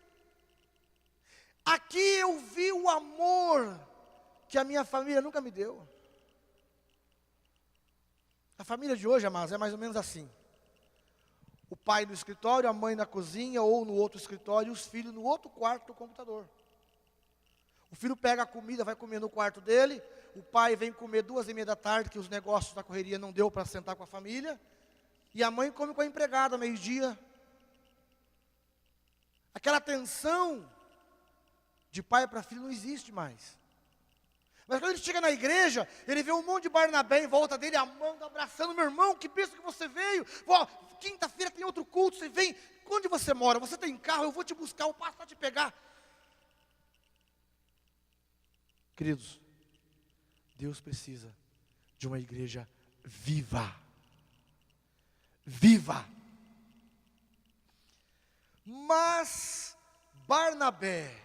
Aqui eu vi o amor que a minha família nunca me deu. A família de hoje, amados, é mais ou menos assim. O pai no escritório, a mãe na cozinha ou no outro escritório, e os filhos no outro quarto do computador. O filho pega a comida, vai comer no quarto dele, o pai vem comer 2:30 da tarde, que os negócios da correria não deu para sentar com a família, e a mãe come com a empregada, meio-dia. Aquela tensão de pai para filho não existe mais. Mas quando ele chega na igreja, ele vê um monte de Barnabé em volta dele, amando, abraçando. Meu irmão, que bênção que você veio. Quinta-feira tem outro culto, você vem. Onde você mora? Você tem carro, eu vou te buscar, eu passo para te pegar. Queridos, Deus precisa de uma igreja viva. Viva. Mas Barnabé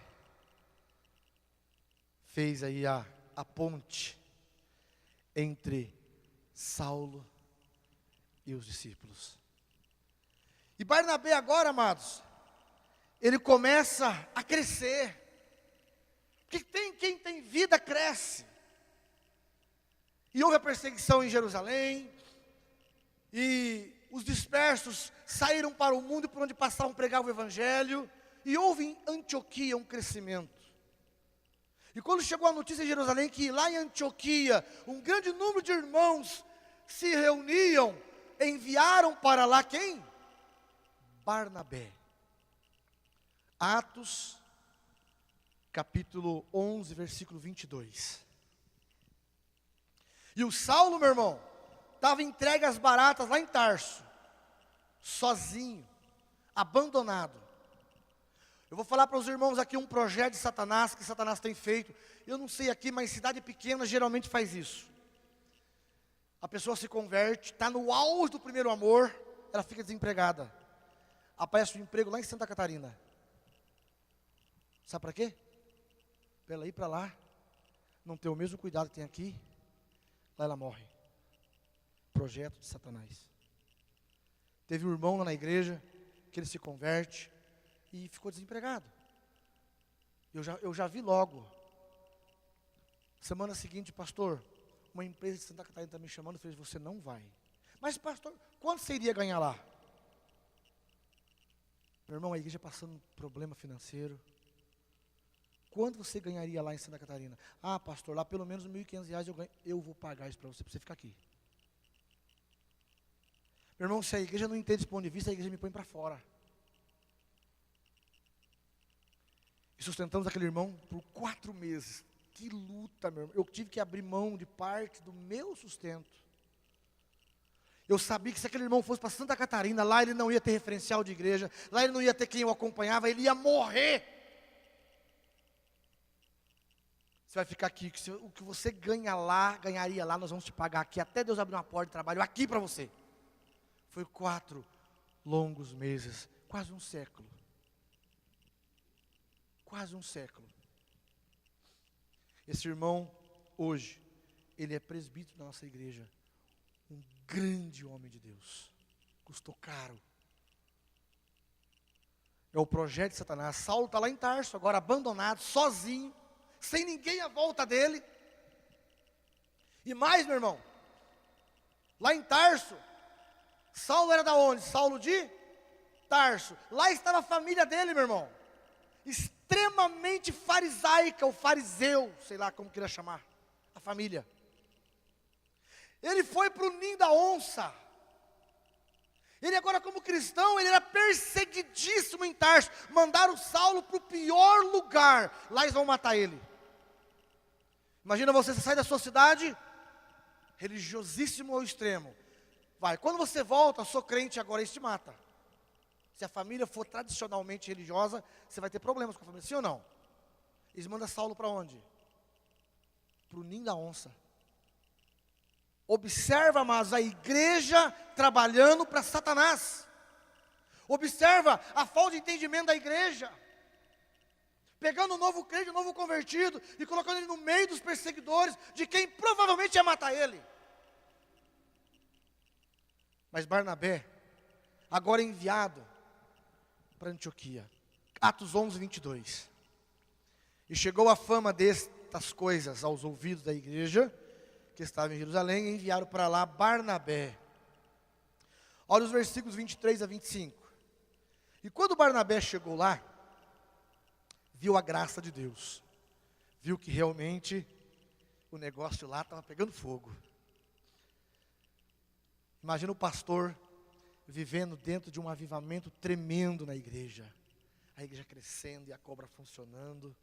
fez aí a ponte entre Saulo e os discípulos. E Barnabé agora, amados, ele começa a crescer. Porque quem tem vida cresce. E houve a perseguição em Jerusalém, e os dispersos saíram para o mundo, por onde passavam pregavam o evangelho, e houve em Antioquia um crescimento. E quando chegou a notícia em Jerusalém que lá em Antioquia um grande número de irmãos se reuniam, enviaram para lá quem? Barnabé. Atos, capítulo 11, versículo 22. E o Saulo, meu irmão, estava entregue às baratas lá em Tarso, sozinho, abandonado. Eu vou falar para os irmãos aqui um projeto de Satanás, que Satanás tem feito. Eu não sei aqui, mas cidade pequena geralmente faz isso. A pessoa se converte, está no auge do primeiro amor, ela fica desempregada. Aparece um emprego lá em Santa Catarina. Sabe para quê? Para ela ir para lá, não ter o mesmo cuidado que tem aqui, lá ela morre. Projeto de Satanás. Teve um irmão lá na igreja, que ele se converte, e ficou desempregado. Eu já vi logo. Semana seguinte, pastor, uma empresa de Santa Catarina está me chamando, fez, você não vai. Mas pastor, quanto você iria ganhar lá? Meu irmão, a igreja passando um problema financeiro. Quanto você ganharia lá em Santa Catarina? Ah, pastor, lá pelo menos R$1.500 eu ganho. Eu vou pagar isso para você ficar aqui. Meu irmão, se a igreja não entende esse ponto de vista, a igreja me põe para fora. E sustentamos aquele irmão por 4 meses. Que luta, meu irmão. Eu tive que abrir mão de parte do meu sustento. Eu sabia que se aquele irmão fosse para Santa Catarina, lá ele não ia ter referencial de igreja, lá ele não ia ter quem o acompanhava, ele ia morrer. Você vai ficar aqui, o que você ganha lá, ganharia lá, nós vamos te pagar aqui, até Deus abrir uma porta de trabalho aqui para você. Foi 4 longos meses, quase um século. Quase um século. Esse irmão, hoje, ele é presbítero da nossa igreja. Um grande homem de Deus. Custou caro. É o projeto de Satanás. Saulo está lá em Tarso, agora abandonado, sozinho, sem ninguém à volta dele. E mais, meu irmão, lá em Tarso, Saulo era da onde? Saulo de Tarso. Lá estava a família dele, meu irmão. Extremamente farisaica, o fariseu, sei lá como queria chamar, a família. Ele foi para o ninho da onça. Ele agora como cristão, ele era perseguidíssimo em Tarso. Mandaram Saulo para o pior lugar. Lá eles vão matar ele. Imagina você sai da sua cidade, religiosíssimo ao extremo. Vai, quando você volta, sou crente, agora eles te matam. Se a família for tradicionalmente religiosa, você vai ter problemas com a família, sim ou não? Eles mandam Saulo para onde? Para o ninho da onça. Observa, mas a igreja trabalhando para Satanás. Observa a falta de entendimento da igreja. Pegando um novo crente, um novo convertido, e colocando ele no meio dos perseguidores, de quem provavelmente ia matar ele. Mas Barnabé, agora enviado para Antioquia. Atos 11, 22. E chegou a fama destas coisas aos ouvidos da igreja, que estava em Jerusalém, e enviaram para lá Barnabé. Olha os versículos 23 a 25. E quando Barnabé chegou lá, viu a graça de Deus. Viu que realmente o negócio lá estava pegando fogo. Imagina o pastor vivendo dentro de um avivamento tremendo na igreja. A igreja crescendo e a cobra funcionando.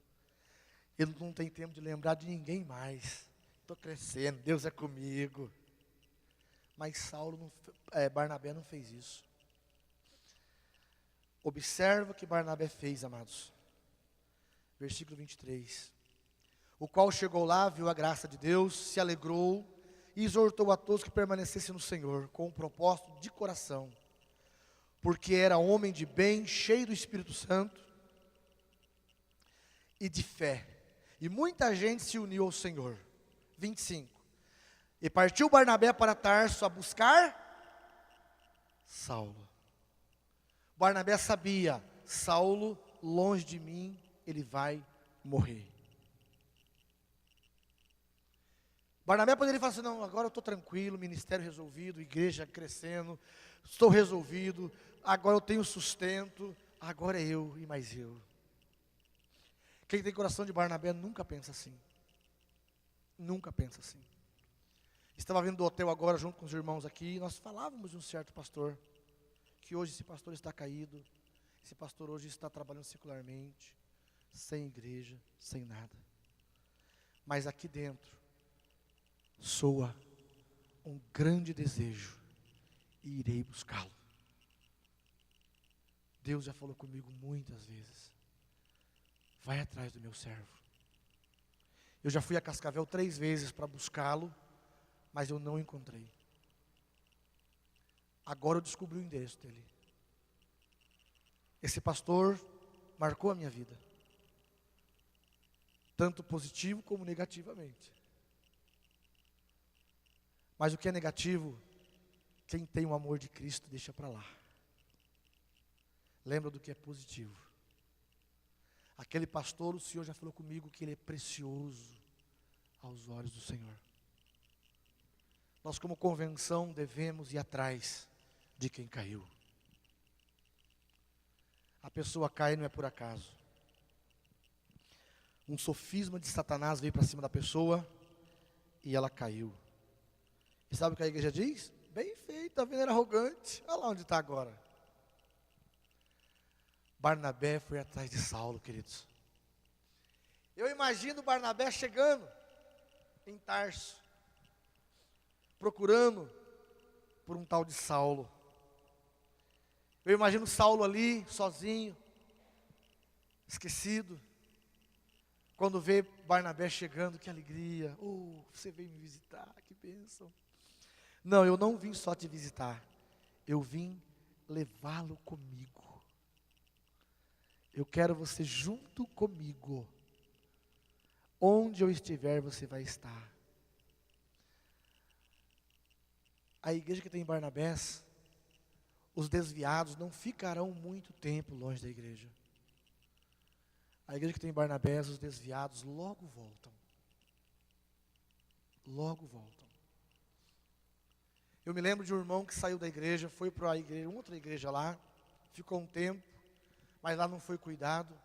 Ele não tem tempo de lembrar de ninguém mais. Estou crescendo, Deus é comigo. Mas Barnabé não fez isso. Observa o que Barnabé fez, amados. Versículo 23. O qual chegou lá, viu a graça de Deus, se alegrou e exortou a todos que permanecessem no Senhor, com um propósito de coração. Porque era homem de bem, cheio do Espírito Santo e de fé. E muita gente se uniu ao Senhor. 25. E partiu Barnabé para Tarso a buscar Saulo. Barnabé sabia, Saulo, longe de mim, ele vai morrer. Barnabé poderia falar assim, não, agora eu estou tranquilo, ministério resolvido, igreja crescendo, estou resolvido, agora eu tenho sustento, agora é eu e mais eu. Quem tem coração de Barnabé nunca pensa assim. Nunca pensa assim. Estava vindo do hotel agora junto com os irmãos aqui, e nós falávamos de um certo pastor, que hoje esse pastor está caído, esse pastor hoje está trabalhando secularmente, sem igreja, sem nada. Mas aqui dentro, soa um grande desejo, e irei buscá-lo. Deus já falou comigo muitas vezes, vai atrás do meu servo. Eu já fui a Cascavel 3 vezes para buscá-lo, mas eu não encontrei. Agora eu descobri o endereço dele. Esse pastor marcou a minha vida, tanto positivo como negativamente. Mas o que é negativo, quem tem o amor de Cristo deixa para lá. Lembra do que é positivo. Aquele pastor, o Senhor já falou comigo que ele é precioso aos olhos do Senhor. Nós como convenção devemos ir atrás de quem caiu. A pessoa cai não é por acaso. Um sofisma de Satanás veio para cima da pessoa e ela caiu. E sabe o que a igreja diz? Bem feito, tá vendo? Era arrogante. Olha lá onde está agora. Barnabé foi atrás de Saulo, queridos. Eu imagino Barnabé chegando em Tarso, procurando por um tal de Saulo. Eu imagino Saulo ali, sozinho, esquecido. Quando vê Barnabé chegando, que alegria. Oh, você veio me visitar, que bênção. Não, eu não vim só te visitar. Eu vim levá-lo comigo. Eu quero você junto comigo. Onde eu estiver, você vai estar. A igreja que tem Barnabés, os desviados não ficarão muito tempo longe da igreja. A igreja que tem Barnabés, os desviados logo voltam. Logo voltam. Eu me lembro de um irmão que saiu da igreja, foi para a igreja, outra igreja lá, ficou um tempo, mas lá não foi cuidado.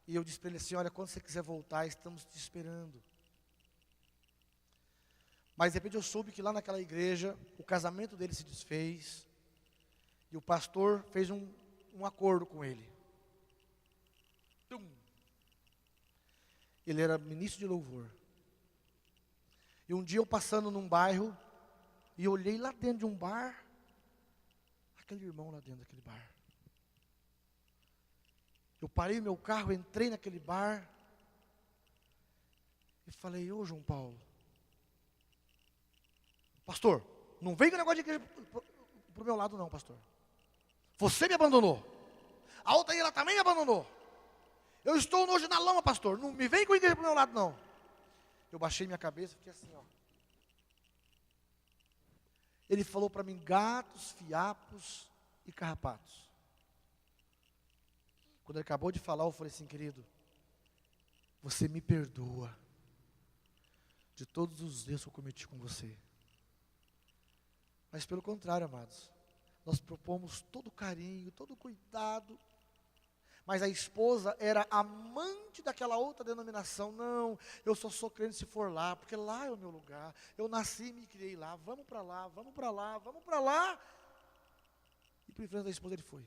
E eu disse para ele assim, olha, quando você quiser voltar, estamos te esperando. Mas de repente eu soube que lá naquela igreja, o casamento dele se desfez, e o pastor fez um acordo com ele. Ele era ministro de louvor. E um dia eu passando num bairro, e olhei lá dentro de um bar, aquele irmão lá dentro daquele bar. Eu parei meu carro, entrei naquele bar, e falei, ô João Paulo, pastor, não vem com o negócio de igreja pro meu lado não, pastor. Você me abandonou. A outra aí, ela também me abandonou. Eu estou hoje na lama, pastor. Não me vem com a igreja pro meu lado não. Eu baixei minha cabeça e fiquei assim, ó. Ele falou para mim, gatos, fiapos e carrapatos. Quando ele acabou de falar, eu falei assim, querido, você me perdoa de todos os erros que eu cometi com você. Mas pelo contrário, amados, nós propomos todo carinho, todo cuidado. Mas a esposa era amante daquela outra denominação. Não, eu só sou crente se for lá, porque lá é o meu lugar. Eu nasci e me criei lá, vamos para lá, vamos para lá, vamos para lá. E por influência da esposa ele foi.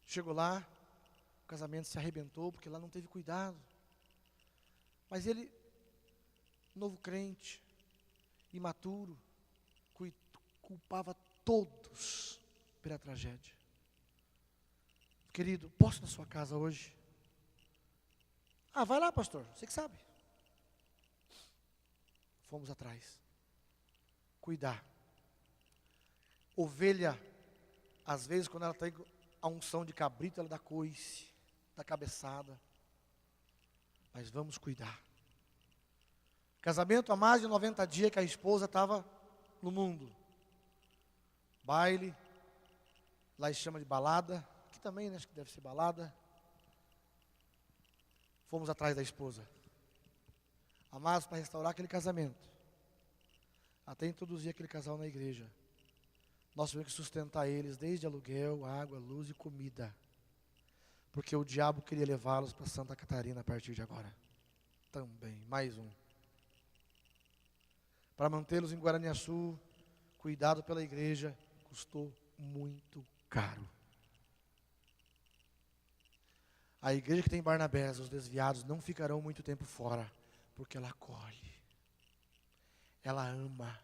Chegou lá, o casamento se arrebentou, porque lá não teve cuidado. Mas ele, novo crente, imaturo, culpava todos pela tragédia. Querido, posso ir na sua casa hoje? Ah, vai lá, pastor, você que sabe. Fomos atrás. Cuidar. Ovelha, às vezes, quando ela tem a unção de cabrito, ela dá coice, dá cabeçada. Mas vamos cuidar. Casamento há mais de 90 dias que a esposa estava no mundo. Baile, lá se chama de balada. Também, né, acho que deve ser balada. Fomos atrás da esposa. Amados, para restaurar aquele casamento. Até introduzir aquele casal na igreja. Nós tivemos que sustentar eles desde aluguel, água, luz e comida. Porque o diabo queria levá-los para Santa Catarina a partir de agora. Também, mais um. Para mantê-los em Guaraniaçu, cuidado pela igreja, custou muito caro. A igreja que tem Barnabés, os desviados, não ficarão muito tempo fora, porque ela acolhe, ela ama.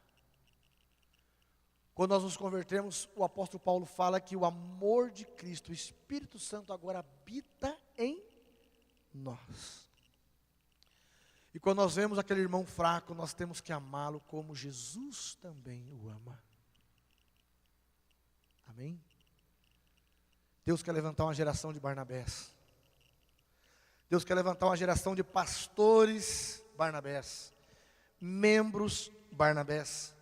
Quando nós nos convertemos, o apóstolo Paulo fala que o amor de Cristo, o Espírito Santo agora habita em nós. E quando nós vemos aquele irmão fraco, nós temos que amá-lo como Jesus também o ama. Amém? Deus quer levantar uma geração de Barnabés. Deus quer levantar uma geração de pastores Barnabés, membros Barnabés.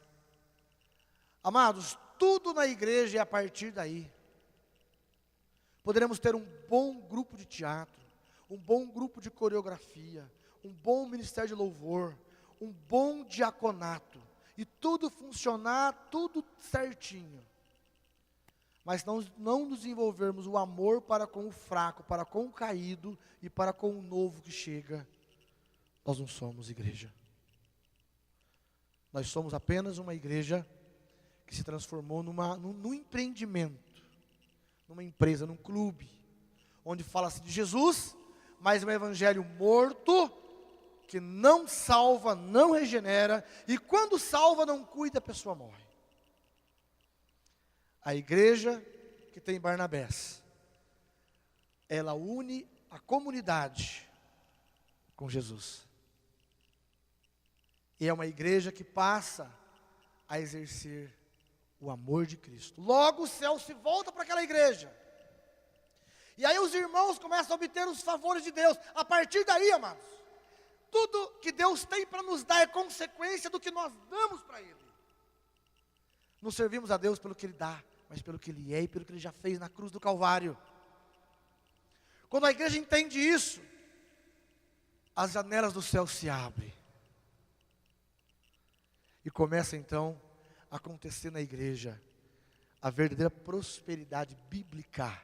Amados, tudo na igreja é a partir daí. Poderemos ter um bom grupo de teatro, um bom grupo de coreografia, um bom ministério de louvor, um bom diaconato, e tudo funcionar, tudo certinho. Mas não desenvolvermos o amor para com o fraco, para com o caído e para com o novo que chega, nós não somos igreja. Nós somos apenas uma igreja que se transformou num empreendimento, numa empresa, num clube, onde fala-se de Jesus, mas é um evangelho morto, que não salva, não regenera, e quando salva, não cuida, a pessoa morre. A igreja que tem Barnabés, ela une a comunidade com Jesus. E é uma igreja que passa a exercer o amor de Cristo. Logo o céu se volta para aquela igreja. E aí os irmãos começam a obter os favores de Deus. A partir daí, amados, tudo que Deus tem para nos dar é consequência do que nós damos para Ele. Não servimos a Deus pelo que Ele dá, mas pelo que Ele é e pelo que Ele já fez na cruz do Calvário. Quando a igreja entende isso, as janelas do céu se abrem. E começa então a acontecer na igreja a verdadeira prosperidade bíblica.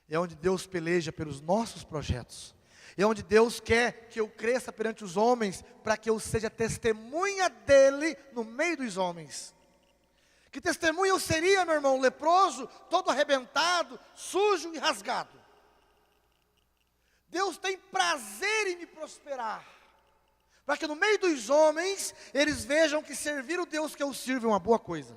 É onde Deus peleja pelos nossos projetos. É onde Deus quer que eu cresça perante os homens, para que eu seja testemunha dEle no meio dos homens. Que testemunha eu seria, meu irmão, leproso, todo arrebentado, sujo e rasgado? Deus tem prazer em me prosperar, para que no meio dos homens, eles vejam que servir o Deus que eu sirvo é uma boa coisa.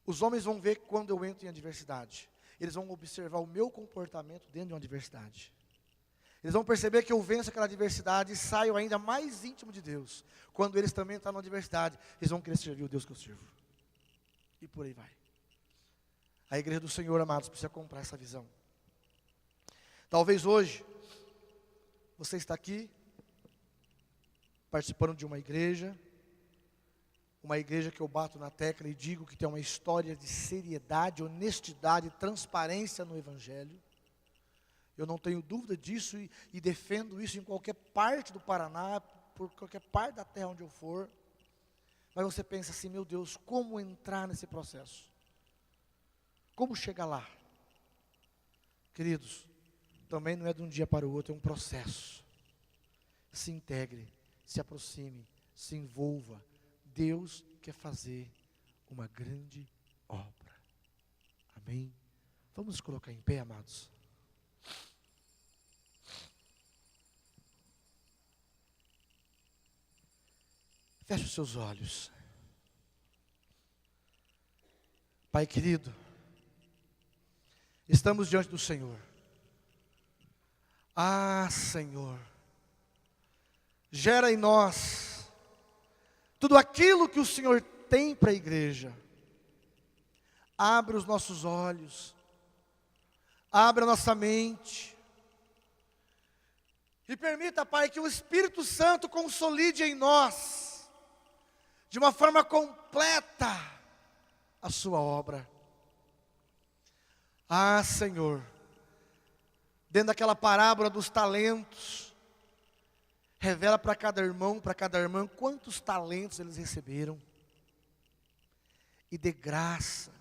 Os homens vão ver quando eu entro em adversidade. Eles vão observar o meu comportamento dentro de uma adversidade. Eles vão perceber que eu venço aquela adversidade e saio ainda mais íntimo de Deus. Quando eles também estão na adversidade, eles vão querer servir o Deus que eu sirvo. E por aí vai. A igreja do Senhor, amados, precisa comprar essa visão. Talvez hoje, você está aqui, participando de uma igreja que eu bato na tecla e digo que tem uma história de seriedade, honestidade, transparência no Evangelho. Eu não tenho dúvida disso e defendo isso em qualquer parte do Paraná, por qualquer parte da terra onde eu for. Mas você pensa assim, meu Deus, como entrar nesse processo? Como chegar lá? Queridos, também não é de um dia para o outro, é um processo. Se integre, se aproxime, se envolva. Deus quer fazer uma grande obra. Amém? Vamos nos colocar em pé, amados. Feche os seus olhos. Pai querido, estamos diante do Senhor. Ah, Senhor, gera em nós tudo aquilo que o Senhor tem para a igreja. Abre os nossos olhos, abre a nossa mente, e permita, Pai, que o Espírito Santo consolide em nós, de uma forma completa, a sua obra. Ah, Senhor, dentro daquela parábola dos talentos, revela para cada irmão, para cada irmã, quantos talentos eles receberam. E dê graça,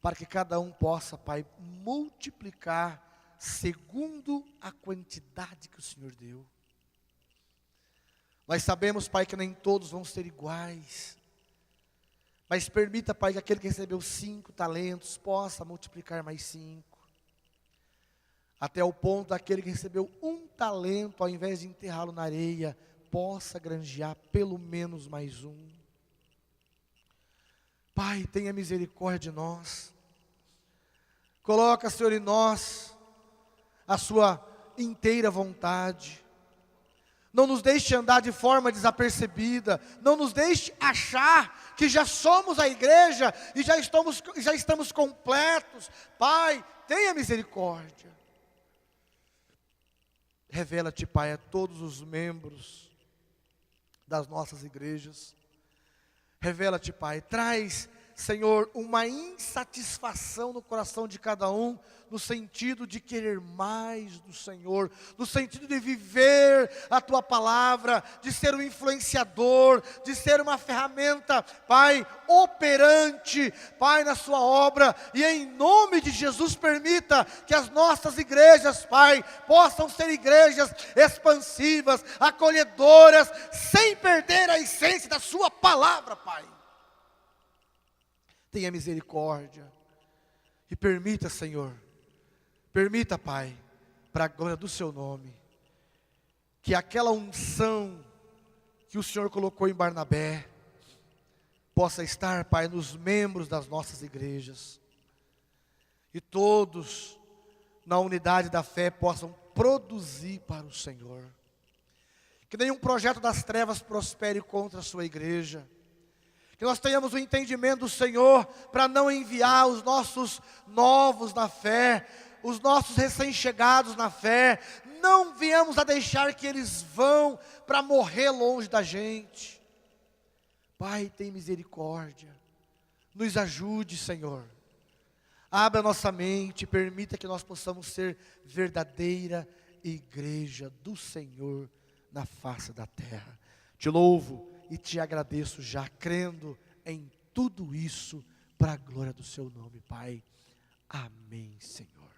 para que cada um possa, Pai, multiplicar, segundo a quantidade que o Senhor deu. Nós sabemos, Pai, que nem todos vão ser iguais. Mas permita, Pai, que aquele que recebeu 5 talentos, possa multiplicar mais 5. Até o ponto daquele que recebeu 1 talento, ao invés de enterrá-lo na areia, possa granjear pelo menos mais 1. Pai, tenha misericórdia de nós. Coloca, Senhor, em nós a sua inteira vontade. Não nos deixe andar de forma desapercebida. Não nos deixe achar que já somos a igreja e já estamos completos. Pai, tenha misericórdia. Revela-te, Pai, a todos os membros das nossas igrejas. Revela-te, Pai. Traz, Senhor, uma insatisfação no coração de cada um, no sentido de querer mais do Senhor, no sentido de viver a Tua palavra, de ser um influenciador, de ser uma ferramenta, Pai, operante, Pai, na Sua obra. E em nome de Jesus, permita que as nossas igrejas, Pai, possam ser igrejas expansivas, acolhedoras, sem perder a essência da Sua palavra, Pai. Tenha misericórdia e permita, Senhor, permita, Pai, para a glória do Seu nome, que aquela unção que o Senhor colocou em Barnabé possa estar, Pai, nos membros das nossas igrejas. E todos, na unidade da fé, possam produzir para o Senhor. Que nenhum projeto das trevas prospere contra a sua igreja. Que nós tenhamos o entendimento do Senhor para não enviar os nossos novos na fé, os nossos recém-chegados na fé. Não viemos a deixar que eles vão para morrer longe da gente. Pai, tem misericórdia. Nos ajude, Senhor. Abra nossa mente, permita que nós possamos ser verdadeira igreja do Senhor na face da terra. Te louvo e te agradeço já, crendo em tudo isso, para a glória do seu nome, Pai. Amém, Senhor.